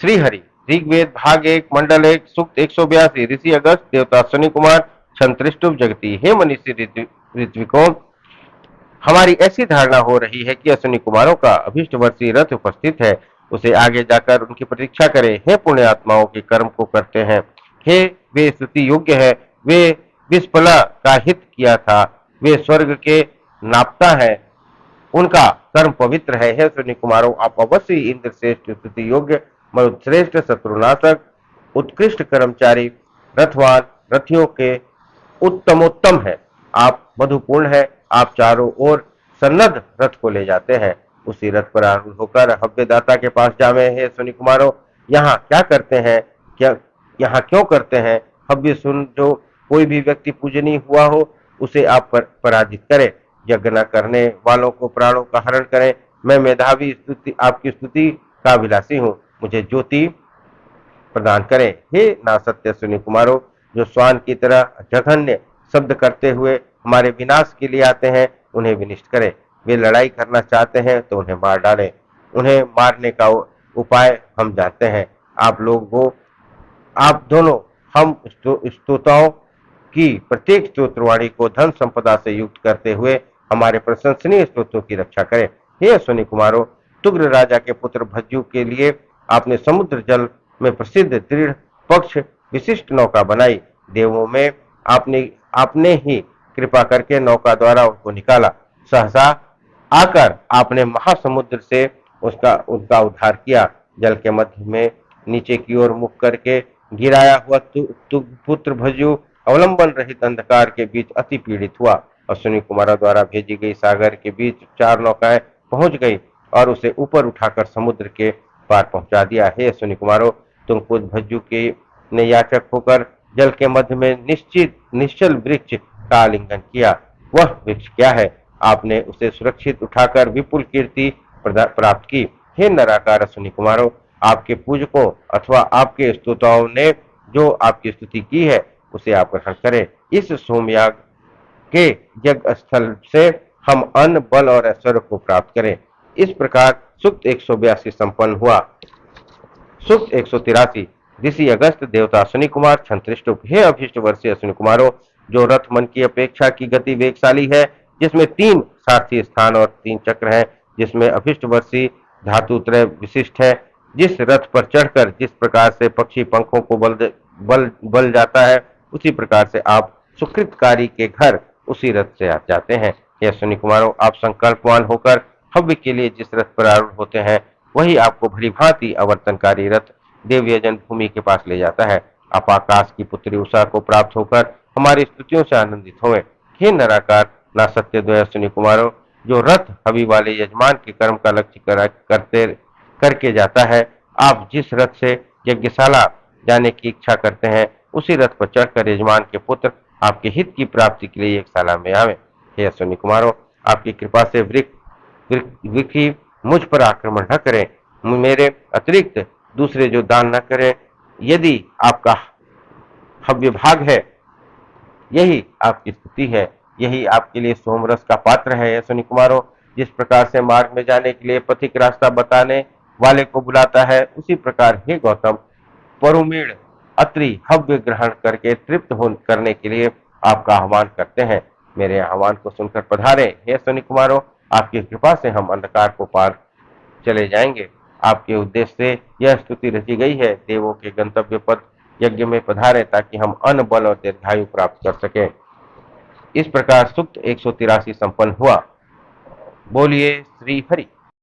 श्रीहरि। ऋग्वेद भाग 1 मंडल 1 सूक्त 182। ऋषि अगस्त, देवता अश्विनी कुमार, छंद त्रिष्टुप जगती। हे मनीषी ऋत्विकों, हमारी ऐसी धारणा हो रही है कि अश्विनी कुमारों का अभिष्ट वर्षीय रथ उपस्थित है, उसे आगे जाकर उनकी प्रतीक्षा करें। हे पुण्य आत्माओं के कर्म को करते हैं, हे वे स्तुति योग्य है, वे विस्पला का हित किया था, वे स्वर्ग के नापता है, उनका कर्म पवित्र है। हे अश्विनी कुमारों, आप अवश्य इंद्र श्रेष्ठ, स्तुति योग्य, मरुश्रेष्ठ, शत्रुनाशक, उत्कृष्ट कर्मचारी, रथवान, रथियों के उत्तमोत्तम है। आप मधुपूर्ण है, आप चारों ओर सन्नद्ध रथ को ले जाते हैं। उसी रथ पर आरूढ़ होकर हव्यदाता के पास जावे। हे अश्विनी कुमारों, यहाँ क्या करते हैं, क्या यहाँ क्यों करते हैं? हव्य सुन जो कोई भी व्यक्ति पूजनीय हुआ हो, उसे आप पराजित करें। यज्ञ न करने वालों को प्राणों का हरण करें। मैं मेधावी स्तुति आपकी स्तुति का अभिलाषी हूँ, मुझे ज्योति प्रदान करें। हे ना सत्य सुनी कुमारों, जो स्वान की तरह जघन्य शब्द करते हुए हमारे विनाश के लिए आते हैं, उन्हें विनिष्ट करें। वे लड़ाई करना चाहते हैं तो उन्हें मार डालें, उन्हें मारने का उपाय हम जानते हैं। आप लोगों, आप दोनों, हम स्तोताओं की प्रत्येक स्तोत्रवाणी को धन संपदा से युक्त करते हुए हमारे प्रशंसनीय स्तोत्रों की रक्षा करें। हे अश्विनी कुमारों, तुग्र राजा के पुत्र भज्जू के लिए आपने समुद्र जल में प्रसिद्ध दृढ़ पक्ष विशिष्ट नौका बनाई। देवों में आपने आपने ही कृपा करके नौका द्वारा उनको निकाला। सहसा आकर आपने महासमुद्र से उनका उद्धार किया। जल के मध्य में नीचे की ओर मुख करके गिराया हुआ पुत्र भज्जू अवलंबन रहित अंधकार के बीच अति पीड़ित हुआ। अश्विनी कुमारों द्वारा भेजी गई सागर के बीच 4 नौकाएं पहुंच गई और उसे ऊपर उठाकर समुद्र के पार पहुंचा दिया। हे अश्विनी कुमारों, तुम खुद भज्जू के ने याचक होकर जल के मध्य में निश्चल वृक्ष का आलिंगन किया। वह वृक्ष क्या है? आपने उसे सुरक्षित उठाकर विपुल कीर्ति प्राप्त की। हे नराकार अश्विनी कुमारों, आपके पूजकों अथवा आपके स्तोताओं ने जो आपकी स्तुति की है, उसे आप ग्रहण करें। इस सोमयाग के यज्ञ स्थल से हम अन्न, बल और ऐश्वर्य को प्राप्त करें। इस प्रकार सूक्त 182 संपन्न हुआ। सूक्त 183। ऋषि अगस्त, देवता अश्विनी कुमार, छंद त्रिष्टुप। हे अभिष्ट वर्षीय अश्विनी कुमारों, जो रथ मन की अपेक्षा की गति वेगशाली है, जिसमें 3 सारथी स्थान और 3 चक्र हैं, जिसमें अभिष्ट वर्षी धातु त्रय विशिष्ट है, जिस रथ पर चढ़कर जिस प्रकार से पक्षी पंखों को बल जाता है, उसी प्रकार से आप सुकृतकारी के घर उसी रथ से जाते हैं। हे अश्विनी कुमारों, आप संकल्पवान होकर हव्य के लिए जिस रथ पर आरूढ़ होते हैं, वही आपको भली भांति अवर्तनकारी रथ देवयजन भूमि के पास ले जाता है। आप आकाश की पुत्री उषा को प्राप्त होकर हमारी स्तुतियों से आनंदित हों। हे नराकार ना सत्य द्वय अश्विनी कुमारों, जो रथ हवि वाले यजमान के कर्म का लक्ष्य करके जाता है, आप जिस रथ से यज्ञशाला जाने की इच्छा करते हैं, उसी रथ पर चढ़कर यजमान के पुत्र आपके हित की प्राप्ति के लिए यज्ञशाला में आवे। हे अश्विनी कुमारों, आपकी कृपा से वृक्ष मुझ पर आक्रमण न करें, मेरे अतिरिक्त दूसरे जो दान न करें। यदि आपका हव्य भाग है, यही आपकी स्तुति है, यही आपके लिए सोमरस का पात्र है। अश्विनी कुमारों, जिस प्रकार से मार्ग में जाने के लिए पथिक रास्ता बताने वाले को बुलाता है, उसी प्रकार हे गौतम, परुमीण अत्रि हव्य ग्रहण करके तृप्त करने के लिए आपका आह्वान करते हैं। मेरे आह्वान को सुनकर पधारे। हे अश्विनी कुमारों, आपकी कृपा से हम अंधकार को पार चले जाएंगे। आपके उद्देश्य से यह स्तुति रची गई है। देवों के गंतव्य पद यज्ञ में पधारे, ताकि हम अन्न, बल और दीर्घायु प्राप्त कर सकें। इस प्रकार सूक्त 183 संपन्न हुआ। बोलिए श्री हरि।